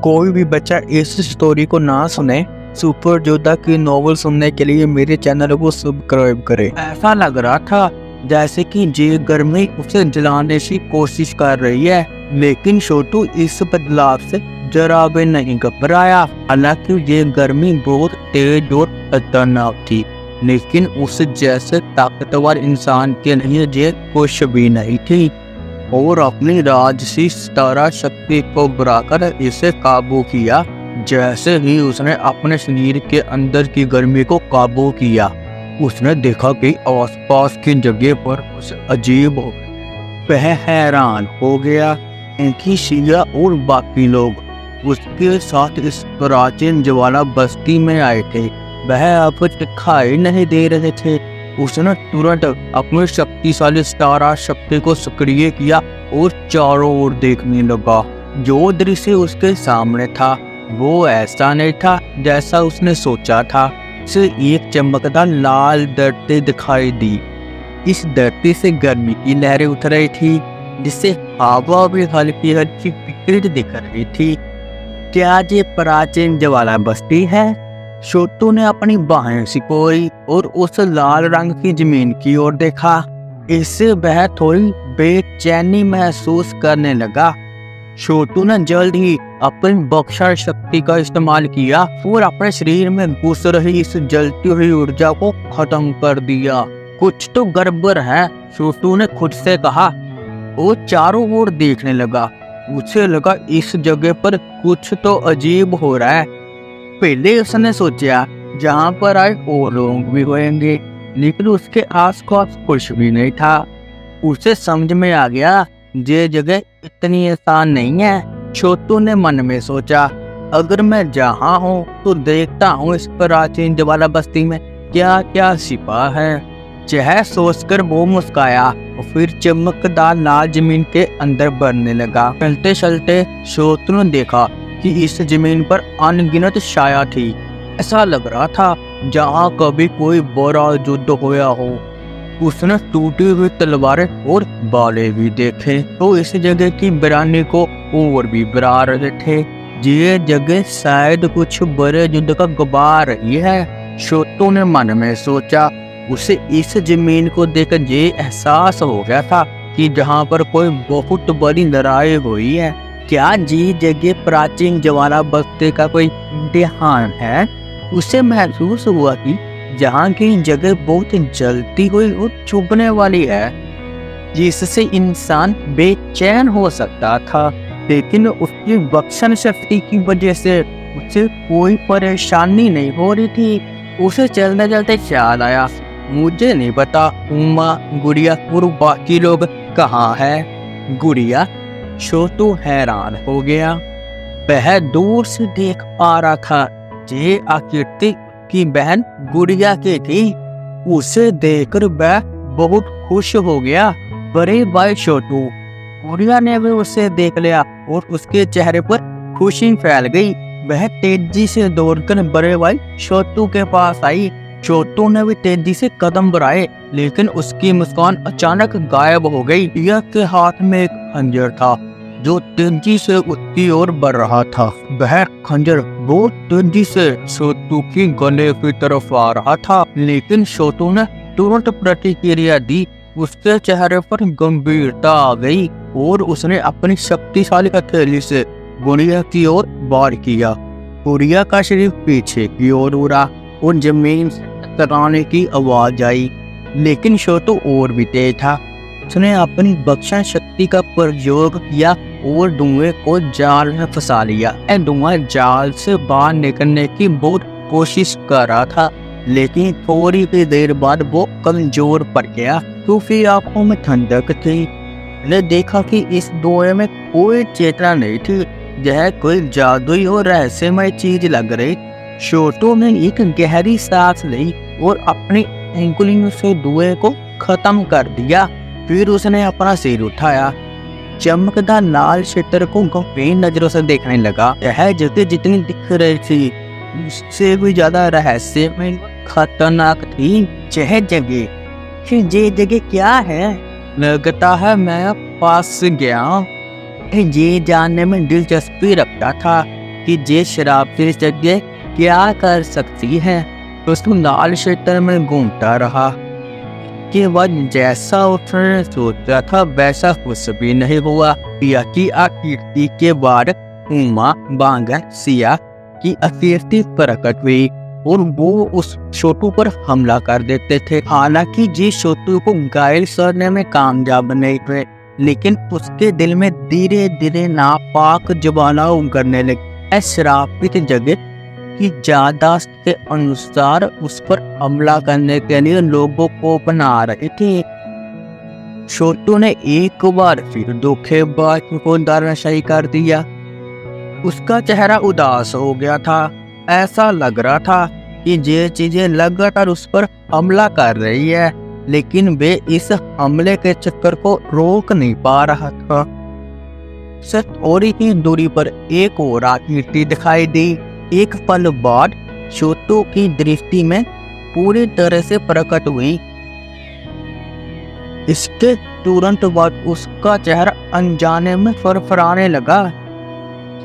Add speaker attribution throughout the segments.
Speaker 1: कोई भी बच्चा इस स्टोरी को ना सुने, सुपर जोधा की नॉवल सुनने के लिए मेरे चैनल को सब्सक्राइब करें। ऐसा लग रहा था जैसे कि ये गर्मी उसे जलाने की कोशिश कर रही है, लेकिन छोटू इस बदलाव से जरा भी नहीं घबराया। हालांकि ये गर्मी बहुत तेज और खतरनाक थी, लेकिन उस जैसे ताकतवर इंसान के लिए ये कुछ भी नहीं थी और अपनी राजसी सितारा शक्ति को बढ़ाकर इसे काबू किया। जैसे ही उसने अपने शरीर के अंदर की गर्मी को काबू किया, उसने देखा कि आसपास की जगह पर कुछ अजीब हो गया। वह हैरान हो गया कि शिया और बाकी लोग उसके साथ इस प्राचीन ज्वाला बस्ती में आए थे, वह अब दिखाई नहीं दे रहे थे। उसने तुरंत अपनी शक्तिशाली सितारा शक्ति को सक्रिय किया और चारों ओर देखने लगा। जो दृश्य उसके सामने था वो ऐसा नहीं था जैसा उसने सोचा था। उसे एक चमकदार लाल धरती दिखाई दी। इस धरती से गर्मी की लहरें उठ रही थी, जिससे हवा भी हल्की हल्की विकृत दिख रही थी। क्या ये प्राचीन ज्वाला बस्ती है? छोटू ने अपनी बाहें सिकोड़ी और उस लाल रंग की जमीन की ओर देखा। इससे वह थोड़ी बेचैनी महसूस करने लगा। छोटू ने जल्द ही अपनी बख्शा शक्ति का इस्तेमाल किया और अपने शरीर में घुस रही इस जलती हुई ऊर्जा को खत्म कर दिया। कुछ तो गड़बड़ है, छोटू ने खुद से कहा। वो चारों ओर देखने लगा। उसे लगा इस जगह पर कुछ तो अजीब हो रहा है। पहले उसने सोचा जहाँ पर आए और लोग भी होंगे, लेकिन उसके आसपास कुछ भी नहीं था। उसे समझ में आ गया ये जगह इतनी आसान नहीं है। छोटू ने मन में सोचा, अगर मैं जहाँ हूँ तो देखता हूँ इस प्राचीन ज्वाला बस्ती में क्या क्या छिपा है। यह सोचकर वो मुस्काया और फिर चमकदार लाल जमीन के अंदर बढ़ने लगा। चलते चलते छोटू ने देखा कि इस जमीन पर अनगिनत छाया थी। ऐसा लग रहा था जहाँ कभी कोई बड़ा युद्ध होया हो। उसने टूटी हुई तलवारें और बाले भी देखे, तो इस जगह की वीरानी को और भी डरा रहे थे। ये जगह शायद कुछ बड़े युद्ध का गुबार रही है, छोटू ने मन में सोचा। उसे इस जमीन को देखकर ये एहसास हो गया था कि जहाँ पर कोई बहुत बड़ी लड़ाई हुई है। क्या ये जगह प्राचीन ज्वाला बस्ती का कोई इम्तिहान है? उसे महसूस हुआ कि जहाँ की जगह बहुत जलती हुई और चुभने वाली है, जिससे इंसान बेचैन हो सकता था। लेकिन उसकी बख्शन शक्ति की वजह से उसे कोई परेशानी नहीं हो रही थी। उसे चलते चलते ख्याल आया, मुझे नहीं पता उमा, गुड़िया और बाकी लोग कहाँ है। गुड़िया? छोटू हैरान हो गया। वह दूर से देख पा रहा था ये आकृति की बहन गुड़िया की थी। उसे देखकर वह बहुत खुश हो गया। बड़े भाई छोटू। गुड़िया ने भी उसे देख लिया और उसके चेहरे पर खुशी फैल गई। वह तेजी से दौड़कर बड़े भाई छोटू के पास आई। छोटू ने भी तेजी से कदम बढ़ाए, लेकिन उसकी मुस्कान अचानक गायब हो गई। रिया के हाथ में एक खंजर था जो तेजी से उसकी ओर बढ़ रहा था। वह खंजर बहुत तेजी से छोटू की गले की तरफ आ रहा था, लेकिन छोटू ने तुरंत प्रतिक्रिया दी। उसके चेहरे पर गंभीरता आ गई और उसने अपनी शक्तिशाली हथेली से गुड़िया की ओर वार किया। गुड़िया का शरीर पीछे की ओर उड़ा और जमीन से टकराने की आवाज आई, लेकिन छोटू और भी तेज था। उसने अपनी बख्शा शक्ति का प्रयोग किया और धुएं को जाल में फंसा लिया। धुआं जाल से बाहर निकलने की बहुत कोशिश कर रहा था, लेकिन थोड़ी ही देर बाद वो कमजोर पड़ गया। तो फिर आंखों में ठंडक थी। ने देखा कि इस धुएं में कोई चेतना नहीं थी। यह कोई जादुई और रहस्यमय चीज लग रही। छोटू ने एक गहरी सांस ली और अपनी एंगुलियों से धुएं को खत्म कर दिया। फिर उसने अपना सिर उठाया, चमकदार लाल क्षेत्र को गंभीर नजरों से देखने लगा। यह जगह जितनी दिख रही थी उससे भी ज्यादा रहस्यमय खतरनाक थी। यह जगह क्या है? लगता है मैं पास गया। ये जानने में दिलचस्पी रखता था कि ये शराब की जगह क्या कर सकती है। उसको लाल क्षेत्र में घूमता रहा कि वह जैसा उसने सोचा था वैसा कुछ भी नहीं हुआ। पिया की आकृति के बाद उमा बांगन सिया की आकृति प्रकट हुई और वो उस छोटू पर हमला कर देते थे। हालांकि जी छोटू को घायल करने में कामयाब नहीं हुए, लेकिन उसके दिल में धीरे धीरे नापाक ज्वाला उगरने लगी। श्रापित जगत की याददाश्त के अनुसार उस पर हमला करने के लिए लोगों को बना रहे थे। छोटू ने एक बार फिर धोखेबाज को धराशायी कर दिया। उसका चेहरा उदास हो गया था। ऐसा लग रहा था कि ये चीजें लगातार उस पर हमला कर रही है, लेकिन वे इस हमले के चक्कर को रोक नहीं पा रहा था। थोड़ी ही दूरी पर एक और आकृति दिखाई दी। एक पल बाद छोटू की दृष्टि में पूरी तरह से प्रकट हुई। इसके तुरंत बाद उसका चेहरा अनजाने में फरफराने लगा।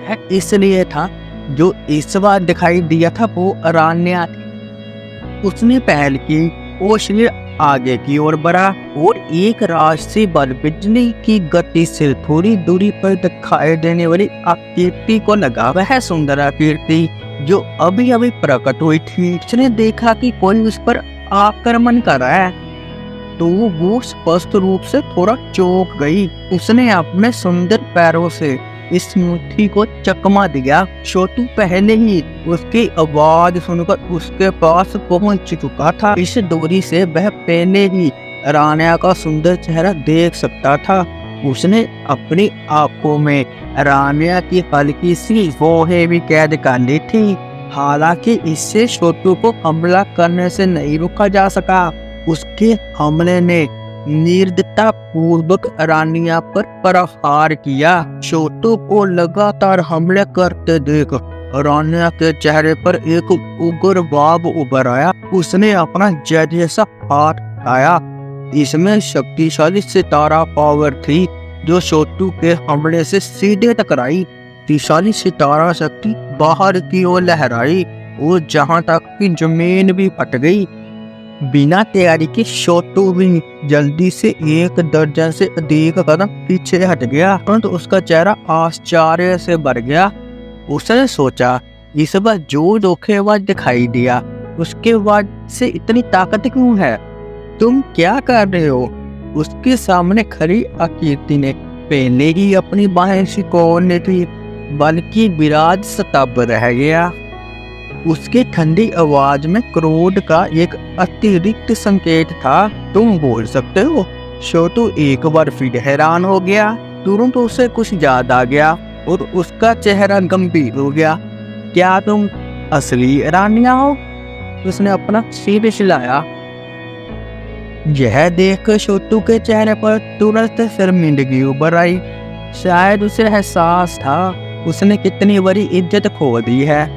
Speaker 1: यह इसलिए था जो इस बार दिखाई दिया था वो अरान्या थी। उसने पहल की और शरीर आगे की ओर बढ़ा और एक राशि बल बिजली की गति से थोड़ी दूरी पर दिखाई देने वाली आकृति को लगा। वह सुंदर आकृति जो अभी अभी प्रकट हुई थी। उसने देखा कि कोई उस पर आक्रमण कर रहा है तो वो स्पष्ट रूप से थोड़ा चौंक गई। उसने अपने सुंदर पैरों से इस मुट्ठी को चकमा दिया। छोटू पहले ही उसकी आवाज सुनकर उसके पास पहुंच चुका था। इस दूरी से वह पहले ही रानिया का सुंदर चेहरा देख सकता था। उसने अपनी आंखों में रानिया की हल्की सी वोहें भी कैद कर ली थी। हालांकि इससे छोटू को हमला करने से नहीं रोका जा सका। उसके हमले ने निर्दयता पूर्वक रानिया पर प्रहार किया। छोटू को लगातार हमले करते देख रानिया के चेहरे पर एक उग्र भाव उभर आया। उसने अपना जैसा हाथ उठाया। इसमें शक्तिशाली सितारा पावर थी जो छोटू के हमले से सीधे टकराई। शक्तिशाली सितारा शक्ति बाहर की ओर लहराई और जहां तक की जमीन भी फट गई। बिना तैयारी के छोटू भी जल्दी से एक दर्जन से अधिक कदम पीछे हट गया, परंतु उसका चेहरा आश्चर्य से भर गया। उसने सोचा इस बार जो धोखेबाज दिखाई दिया उसके बाद से इतनी ताकत क्यों है? तुम क्या कर रहे हो? उसके सामने खड़ी आकृति ने पहले ही अपनी बाहें सिकोड़ ली थी, बल्कि विराज स्तब्ध रह गया। उसकी ठंडी आवाज में क्रोध का एक अतिरिक्त संकेत था। तुम बोल सकते हो? छोटू एक बार फिर हैरान हो गया। तुरंत उसे कुछ याद आ गया और उसका चेहरा गंभीर हो गया। क्या तुम असली रानिया हो? उसने अपना सिर हिलाया। यह देखकर छोटू के चेहरे पर तुरंत शर्मिंदगी उभर आई। शायद उसे एहसास था उसने कितनी बड़ी इज्जत खो दी है।